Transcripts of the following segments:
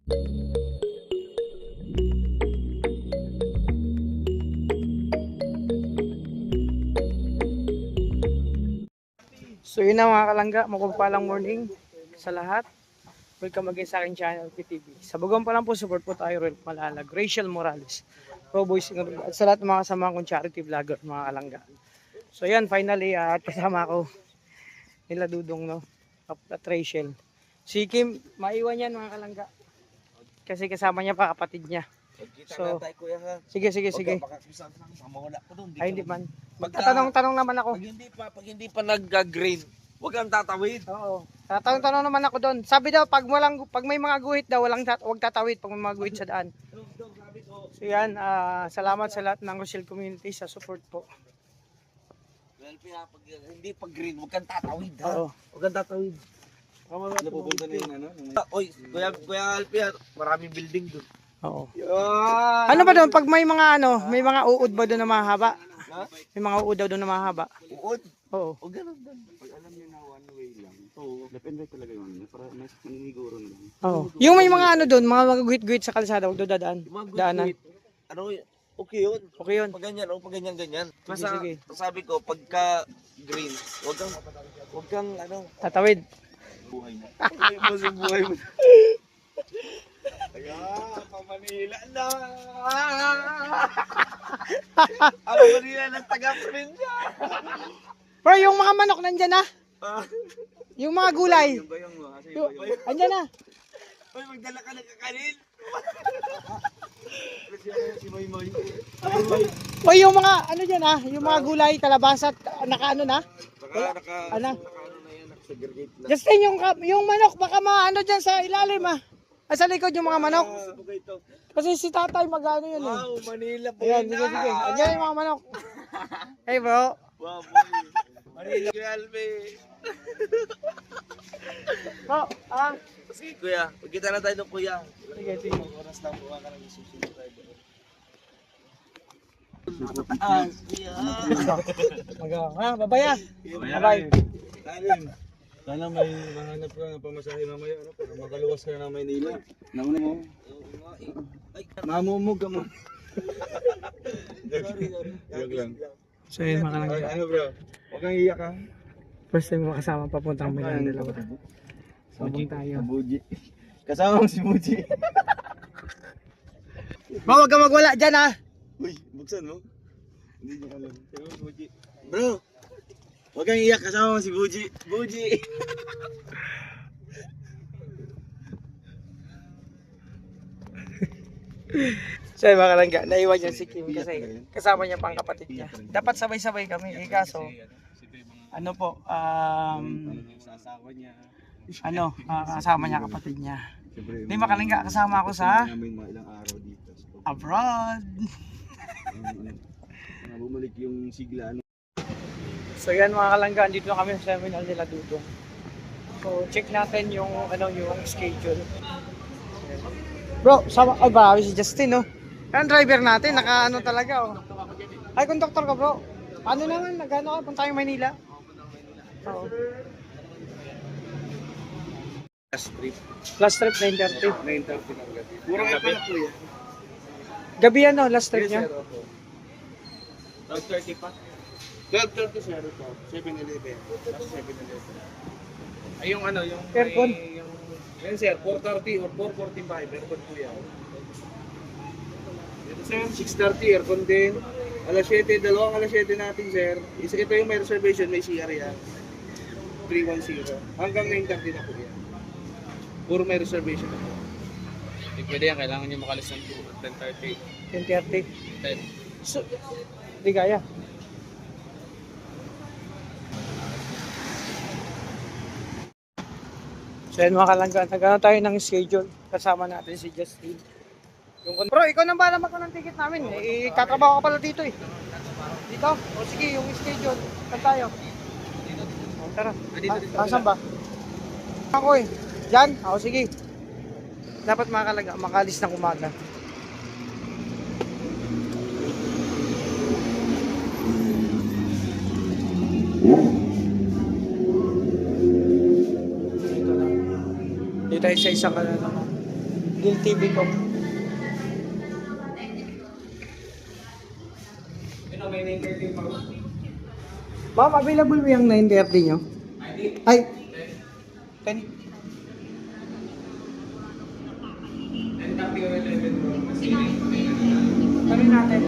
So yun na mga kalangga, mapagpalang morning sa lahat. Welcome again sa aking channel, PTV. Sa bagang pa lang po, support po tayo, Rel Malalag, Rachel Morales, Pro Boys, at sa lahat ng mga kasama kong charity vlogger, mga kalangga. So yan, finally, at kasama ko nila Dudong, no? At Rachel. Si Kim, maiwan yan mga kalangga. Kasi kasama niya pa, kapatid niya. So, sige. Ay, hindi man. Magtatanong-tanong naman ako. Pag hindi pa nag-green, huwag kang tatawid. Oo. Tatanong naman ako doon. Sabi daw pag may mga guhit daw, wag tatawid pag may mga guhit sa daan. So yan, salamat sa lahat ng Rochelle community sa support po. Well, pag hindi pa green, huwag kang tatawid ha. Oo. Huwag kang tatawid. Napupunta na yung ano? Oy, Kuya Alpia, maraming building doon. Oo. Yan. Ano ba doon pag may mga may mga uod ba doon na mahaba? Ha? May mga uod daw doon na mahaba. Uod. Oo. O ganun doon. Pag alam niyo na one way lang, left and right talaga yun. Para mas nanginiguro na lang. Oo. Yung may mga doon, mga guhit-guhit sa kalsada, wag doon dadaan. Yung mga good Daanan. wait, ano, okay yun. Okay yun. Pag ganyan, pag ganyan. Basta, sige. sabi ko, pagka green, huwag kang ano, Tatawid. buhay mo. Buhay mo. Ayan, pamanila na. Ang Manila ng taga-probinsya. Pero yung mga manok nandyan na. Yung mga gulay. Yung ba yung kasi yung Andyan na. Uy, magdala ka ng kakanin. si Moy. O yung mga dyan yung mga gulay, kalabasa, nakaano na. Naka Ano? na yan, naka-segregate na. Justin, yung manok, baka dyan sa ilalim sa likod yung mga manok. Kasi si tatay magano yun eh. Wow, Manila po Ayan, sige. Andyan yung mga manok. Hey bro. Wow, boy. Manila, Kuya Albe. Bro, Sige, Kuya. Pagkita na tayo ng Kuya. sige. Oras lang buka ka ng susunod tayo. Kuya. Babaya. Bye. Sana may mahanap ka ng pamasahe mamaya para makaluwas ka na ng Maynila. Nauna mo. Ay, Mamumog ka mo. sorry. Joke lang. So yun mga kalangga. Ano bro? Huwag kang iyak ha. First time makasama papuntang Milan dalawa. Sabong tayo. Buji. Kasama mo si Buji. Bro, wag ka magwala dyan Uy, buksan mo. Hindi niya alam. Pero Buji. Bro! Huwag kang iyak, kasama mo si Buji. Buji! So yun mga kalangga, naiwan niya si Kim kasi kasama niya pang kapatid niya. Dapat sabay-sabay kami, kaso ano po, Sasawa niya. kasama niya kapatid niya. Siyempre, Hindi makalangga, kasama ako sa namin mga ilang araw dito. So, abroad. bumalik yung sigla. So yan mga kalangga, andito na kami sa terminal nila Dudong. So check natin yung yung schedule. Bro, ba si Justin no? Yan driver natin, naka talaga Ay, conductor ka bro. Ano naman, nagano ka, punta tayong Manila. Oo. Last trip 9:30. 9:30 ng gabi. Puro gabi po yan. Gabi last trip niya. 12:30 pa. 12:30 sir ito. 7-Eleven. Last 7-Eleven. Ay yung yung Aircon. Yan sir, 4:30 or 4:45 aircon po yan. Ito sir, 6:30 aircon din. Alas 7, dalawang alas 7 natin sir. Ito yung may reservation, may CR yan. 310. Hanggang 9:30 na po yan. Puro may reservation na po. Hindi pwede yan, kailangan nyo makalis ng 10:30. 10:30. 10. So, di kaya. So yan mga kalangga, nagano tayo ng schedule. Kasama natin si Justin. Bro, ikaw nang bahala magko ng ticket namin. Katrabaho ka pala dito eh. Dito? O sige, yung schedule. Saan tayo? O, tara. Saan ba? Ako eh. Diyan? O sige. Dapat mga kalangga, makalis ng umaga. Dito tayo sa isang Eagle TV ko. May 9:30 pa. Ma'am, available mo yung 9:30 nyo? Ay, 10. 10:30 o 11 bro. Tanong natin.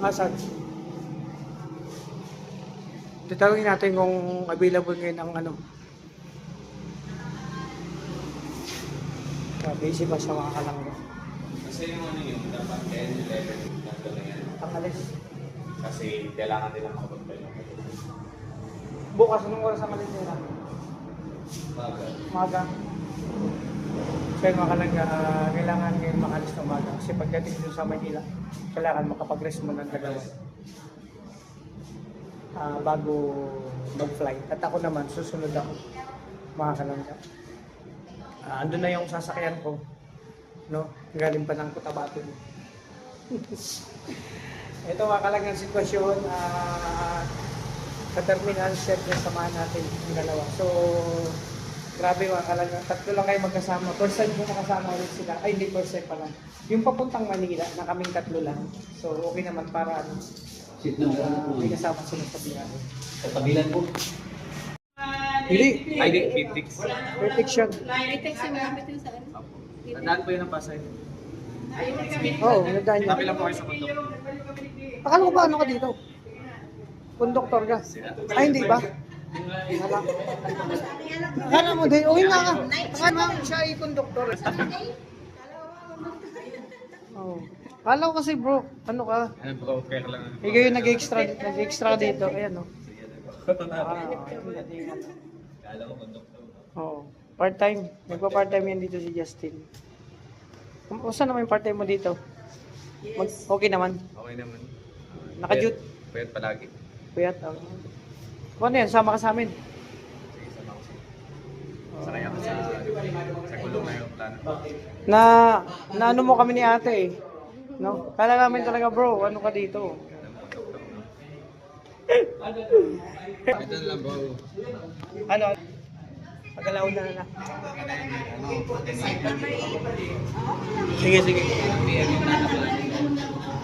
Asan? Tatawagin natin kung available ngayon ang ano. Busy pa sa mga kalangga. Kasi yung ano yun, dapat 10, 11, tatlo na yan. Ang alis. Kasi kailangan nila makapagpalit. Bukas, anong oras ang alis nila? Umaga. So yung mga kalangga, kailangan ngayon makalis ng umaga. Kasi pagdating dito sa Manila, kailangan makapag-rest mo ng dalawa. Bago mag-fly. At ako naman, susunod ako, mga kalangga. Andun na yung sasakyan ko, no? Galing pa ng Cotabato. Ito mga kalanggang sitwasyon, sa terminal, syempre samahan natin yung dalawa. So, grabe mga kalanggang, tatlo lang kayo magkasama. First time ko makasama ulit sila. Ay, hindi first time pa lang. Yung papuntang Manila, na kaming tatlo lang. So, okay naman para ano, may kasama sila sa biyahe. Sa tabilan po. Hindi. Ay, di, Pipix. Protection. I-text yung gamit yung saan? Tandaan po yun ang Pasay. Oo, nandaan niya. Tabi lang po kayo sa mundo. Akala ko ba ano ka dito? Konduktor ka? Ay, hindi ba? Akala mo din, okay na ka. Akala mo siya ay konduktor. Oo. Akala ko kasi bro, ano ka? Ano po, kaya lang. Ikaw yung nag-extra dito. Ayan o. Kala ko conductor. Oo. Part-time. Nagpa-part-time yan dito si Justin. Kumusta naman yung part-time mo dito? Okay naman. Okay naman. Naka-jute. Pwede palagi. Puyat. Ano yan? Sama ka sa amin. Sige, sama ko siya. Sanay ako sa kulong na yung plano. Na ano mo kami ni ate eh. No? Kala namin talaga bro, ano ka dito? Ito na lang bro. Ano? Pagalaw na na. Sige, sige.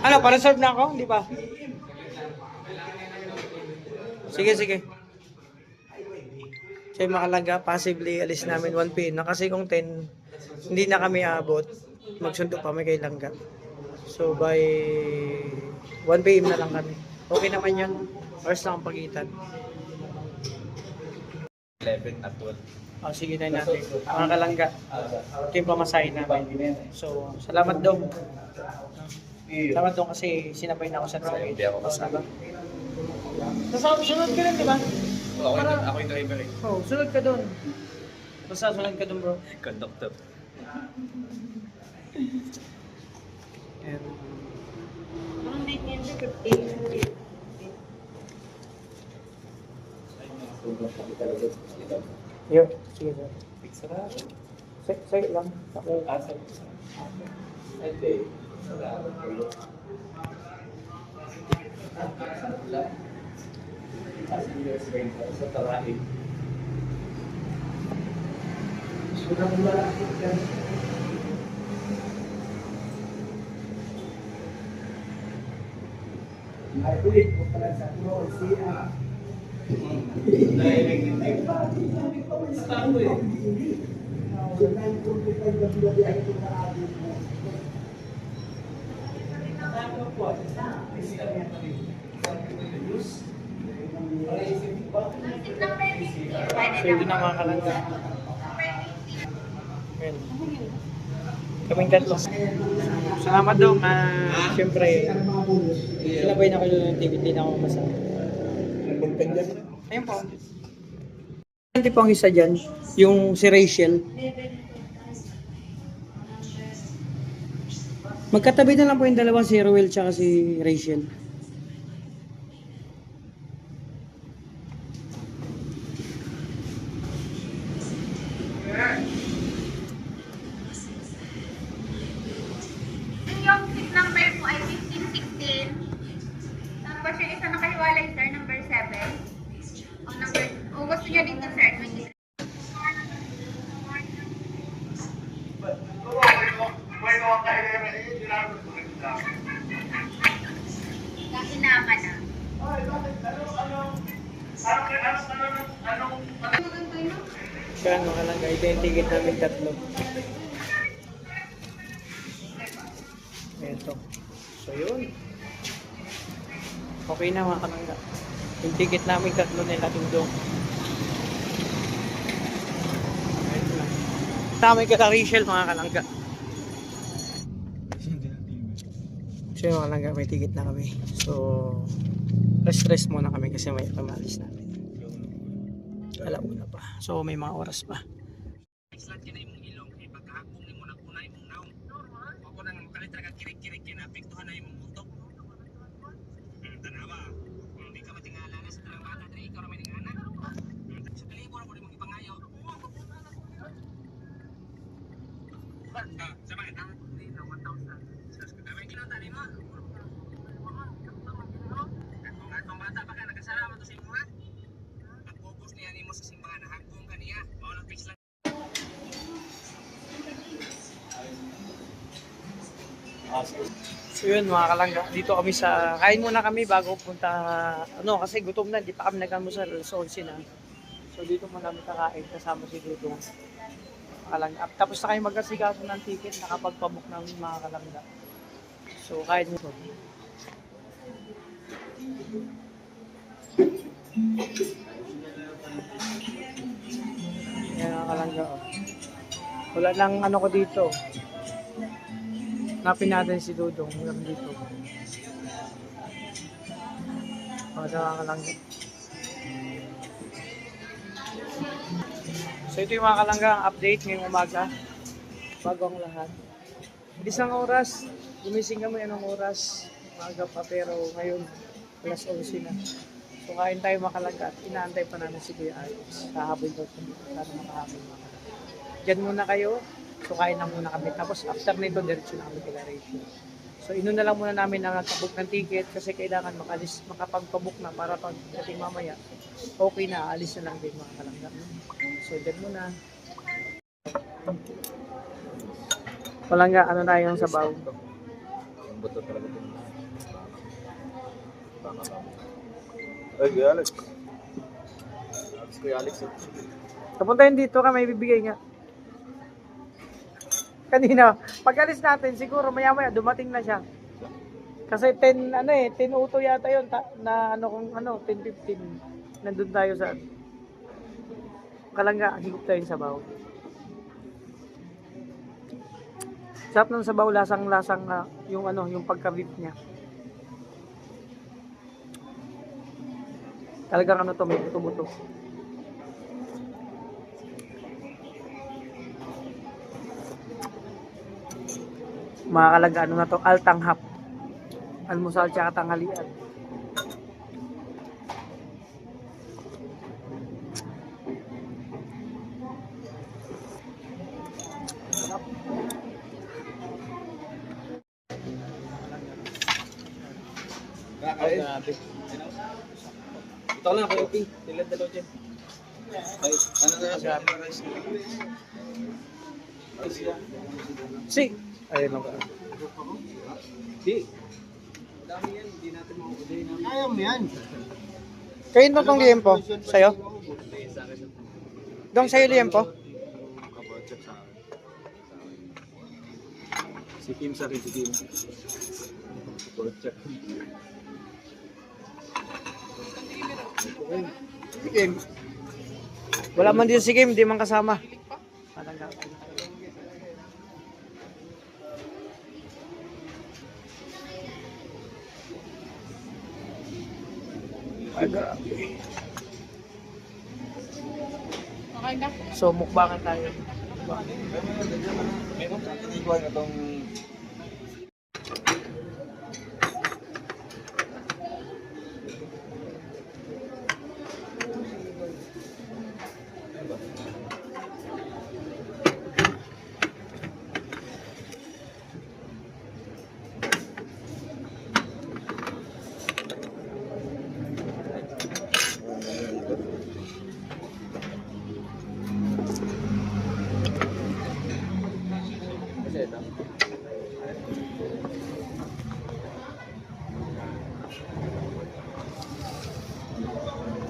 Ano, pa-reserve na ako? Hindi pa? Sige, sige. So yung makalaga, possibly alis namin 1 p.m. na kasi kung 10, hindi na kami aabot. Magsundo pa may kay Langga. So by 1 p.m. na lang kami. Okay naman yun. Hours lang ang pagitan. 11 at 12. Oh, sige tayo natin. Mga kalangga. Ito yung pamasahin namin. So, salamat dong. Salamat dong kasi sinabay na ako sa train. Hindi ako kasama. Sunod ka lang, di ba? Ako yung driver eh. Oh, sunod ka doon. Basta sunod ka doon, bro. Conductor. And, Mga 1950. yun. Sige, bro. Sige lang. Ako. So, yun na mga kalangga. Ayan. Kaming tatlo. Salamat daw. Siyempre, sinabay na kayo ng TV, hindi na ako masama. Ayun po. Hindi po ang isa dyan, yung si Rachel. Magkatabi na lang po yung dalawa, si Ruel tsaka si Rachel. Yung seat number po ay 1516. Tapos yung isa nakahiwalay, sir, number 7. O gusto niyo debit na sir, 23. Kahinama na. Kaya mga kalangga, ito yung ticket namin tatlo. Ito. So yun. Okay na mga kalangga. Yung ticket namin tatlo nila Dingdong. Ayun lang. Tama ka sa Rachel mga kalangga. So yung mga kalangga, may ticket na kami. So rest muna kami kasi may pamalis natin. Alauna pa. So may mga oras pa. Islat ka na yung ilong, eh pagkahakong ni mo na kunay mong naong. Ako nang makalitra ka kirik-kirik kaya naapektuhan na yung mutok. Tanawa, hindi ka matingala na sa talang bata, dahil ikaw na may anak. Sa kalibor ako rin mong ipangayo. Sa mga ito? Hindi na 1,000. Sa kagawin kinatali mo. Kung atong bata pa ka, nagkasalamat to sa imo ha? Focus niya ni mo sa simbahan, hagong kaniya. Maulang fix lang. So yun mga kalangga, dito kami sa, kain muna kami bago punta, ano kasi gutom na, di pa kami nag-almusal, alas 11 na. So dito muna kami kakain kasama si Dudong. Kalangga. Tapos na kayo magkasikaso ng ticket, nakapagpabok ng mga kalangga. So kain nyo. Yan mga kalangga. Oh. Wala lang ano ko dito. Hanapin natin si Dudong. Wala dito. Mga kalangga. So ito yung mga kalangga update ngayong umaga. Bago ang lahat. Isang oras. Gumising kami anong oras. Umaga pa pero ngayon alas 11 na. So kain tayo mga kalangga at inaantay pa namin si Kuya Alex. Kahabol daw siya. Sana makahabol mga kalangga. Diyan muna kayo. So kain na muna kami. Tapos after nito, diretso na kami kila Rachel. So inuna lang muna namin ang nagpabook ng ticket kasi kailangan makapagpabook na para pag dating mamaya, okay na, alis na lang din mga kalangga. So diyan muna. Palangga, ano na yung sabaw? Ang buto talaga ito. Ay, Kuya Alex. Kuya Alex. Kapuntahin dito ka, may bibigay nga. Kanina, pag-alis natin, siguro maya-maya dumating na siya. Kasi 10 uto yata 'yon na ano kung 10:15. Nandun tayo sa Kalangga, higop tayo sa sabaw. Sarap ng sabaw, lasang-lasang yung pagka-beef niya. Talagang may buto-buto. Mga kalangga, na to? Altanghap. Almusal tsaka tanghalian. Kakain. Ito lang, Kuya Ping. Tilad dalaw dyan. Ay, ano na siya? Si. Ayun lang ba? Di. Dami yan, hindi natin makukuday namin. Kaya mo yan. Kayo ba itong liempo? Sa'yo? Dong sa'yo liempo? Kapochak sa akin. Si Kim sa akin, si Kim. Kapochak. Si Kim. Wala man dito si Kim, di man kasama. Kalangga. Ay, grabe. Okay na. So, mukbangan tayo. Meron ka tinikuhan na itong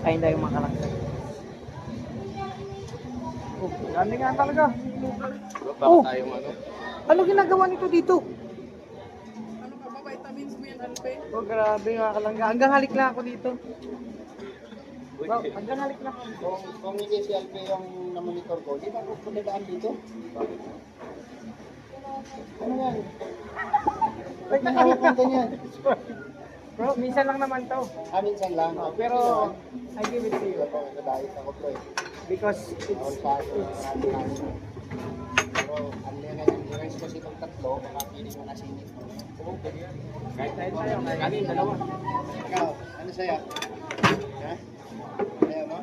Kain tayo mga kalangga. Oh, dami nga talaga. Baka Oh. tayong ano. Ano ginagawa nito dito? Ano ka ba? Vitamins mo yan, Alpe? Oh, grabe mga kalangga. Hanggang halik lang ako dito. Bro, hanggang halik lang ako. Kung hindi si Alpe yung na-monitor ko, di ba ako punadaan dito? Ano yan? Wait, Ang hawak ng ganyan. bro, minsan lang naman to. Minsan lang. Pero, I give it to you. Nadahit ako po eh. Because Bawal it's, sa akin. it's, Pero ano yan yung i-rest ko itong tatlo, makapili mo na sinip. kahit tayo, kahit dalawa. Ikaw, ano sa'yo? Ha? Ayaw mo?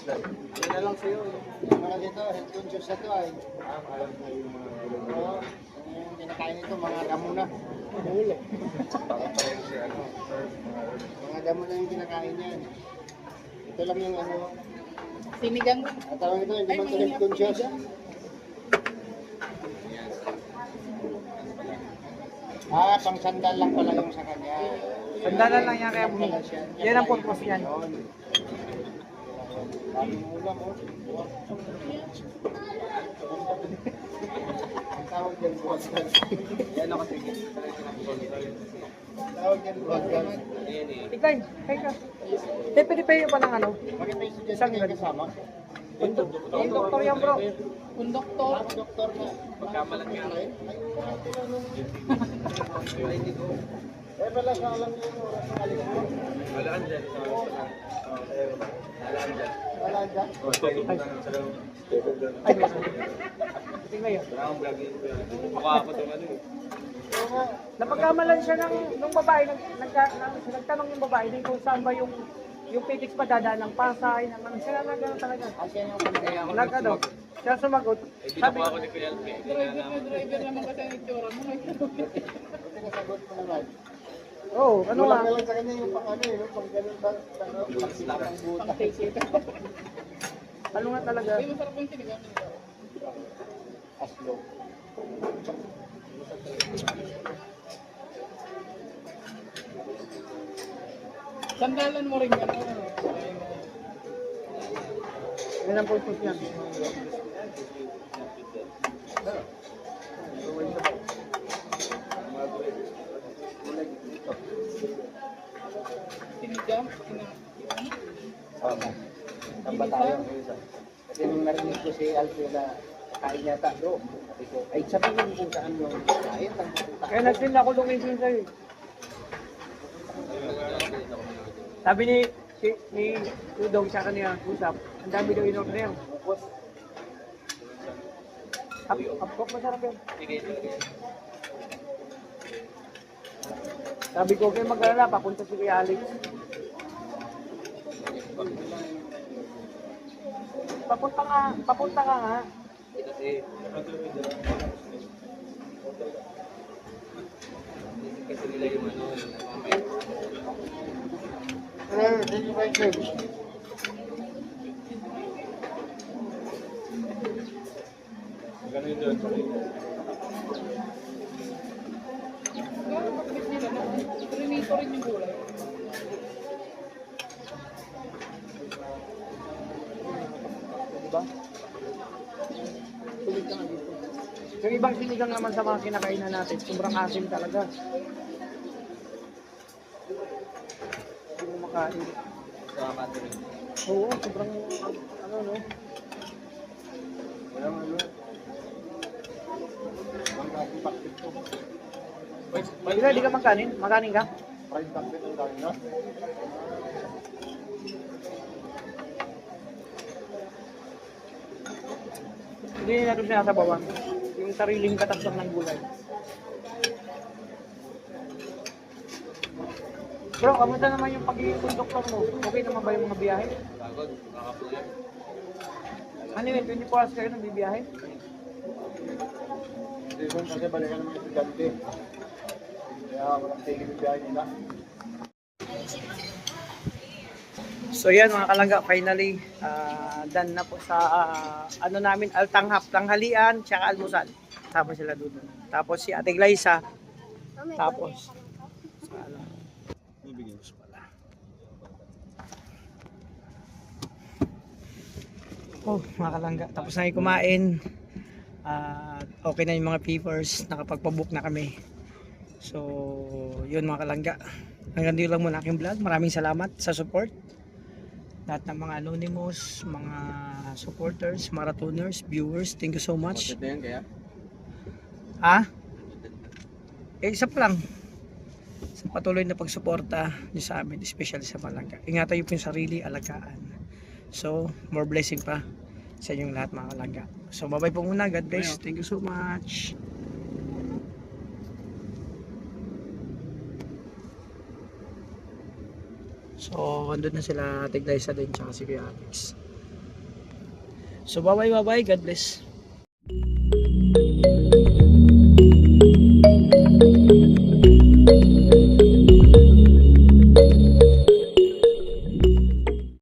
Yan na lang sa'yo. Mga dito, health conscious na to ay. Oo. Yung kinakain nito, mga damo na. Mga damo na yung kinakain yan. Ito lang yung ano, Sinigang lang. at tawag ito, hindi man ito health conscious. Pang sandal lang pala yung sa kanya. Sandalan lang yan kaya Pala siya. yan ang purpose yan. Yun. Dami mo ulam, oh. Ang tawag dyan, buwagdag. Yan ako sige. Tawag dyan, buwagdag. Ayan eh. Ikaw, ka. Pwede pa yung palang ano. Bakit may suggestion kayo kasama? Yung doktor yan bro. Konduktor. Ang doktor na. Pagkamalan nga. Eh, pala sa alam niyo yung oras ng alis mo. Walaan dyan. Walaan dyan. Wala dyan. Ay, tingnan yun. Mukha ako itong ano eh. Oo nga. Napagkamalan siya ng babae, nagtanong yung babae din kung saan ba yung Pitex pa dadaan ng Pasay, ng ano, sila na gano'n talaga. Asya yung kanya. Ano, siya sumagot. Sabi, Ako ni Kuya Alpe. Driver naman kasi ang itsura mo. Buti nasagot mo naman. oh, ano Wala nga, na lang sa kanya yung pang ano eh, no? Pang ganun ba? Ano, pagsilang ang buta. ano nga talaga. Ay, masarap yung sinigang. Aslo. Sandalan mo rin yan. Yan ang purpose yan. Sinigang. Tama. Tamba tayo. Kasi nung narinig ko si Alfie na kain yata bro, sabi ko, ay sabihin mo kung saan yung kain. Kaya nagsin ako lumisin sa'yo. Sabi ni Udong sa kanya, usap, ang dami daw in-order. Upcook masarap yun. Sabi ko, kayo mag-alala, papunta si Kuya Alex. Papunta ka nga. Kasi nila yung ano, Thank you very much. ganun doon. Gano'n kapit nila na. Trinito rin yung gulay. Diba? Tulig ka nga dito. Yung ibang sinigang naman sa mga kinakainan natin, sobrang asim talaga. Hindi mo makain. Sa battery. Oo, sobrang ano no. Walang ano. Ang dati pakit ko. Di ka magkanin? Magkanin ka? Fried pakit ang dami na. Hindi natin sinasabawan. Yung sariling katas lang ng gulay. Bro, kamusta naman yung pagiging conductor mo? Okay naman ba yung mga biyahe? Pagod, makapulyan. Ano yun, 24 hours kayo nang bibiyahe? Hindi ko kasi balikan ng mga estudyante. Kaya walang tigil yung biyahe nila. So yan mga kalangga, finally done na po sa ano namin, tanghalian tsaka almusal. Tapos sila doon. Tapos si Ate Glyza. Tapos sa ano. Oh, mga kalangga, tapos na kumain. At okay na yung mga papers, nakapagpabook na kami. So, yun mga kalangga. Hanggang dito lang muna aking vlog. Maraming salamat sa support. Lahat ng mga anonymous, mga supporters, marathoners, viewers, thank you so much. Yan kaya? Ha? Isa pa lang. Sa patuloy na pagsuporta niyo sa amin, especially sa Malangga. Ingatan niyo po yung sarili, alagaan. So, more blessing pa sa inyong lahat mga kalangga. So, bye-bye po muna. God bless. Thank you so much. So, andun na sila Ate Glyza din tsaka si Kuya Alex. So, bye-bye. God bless.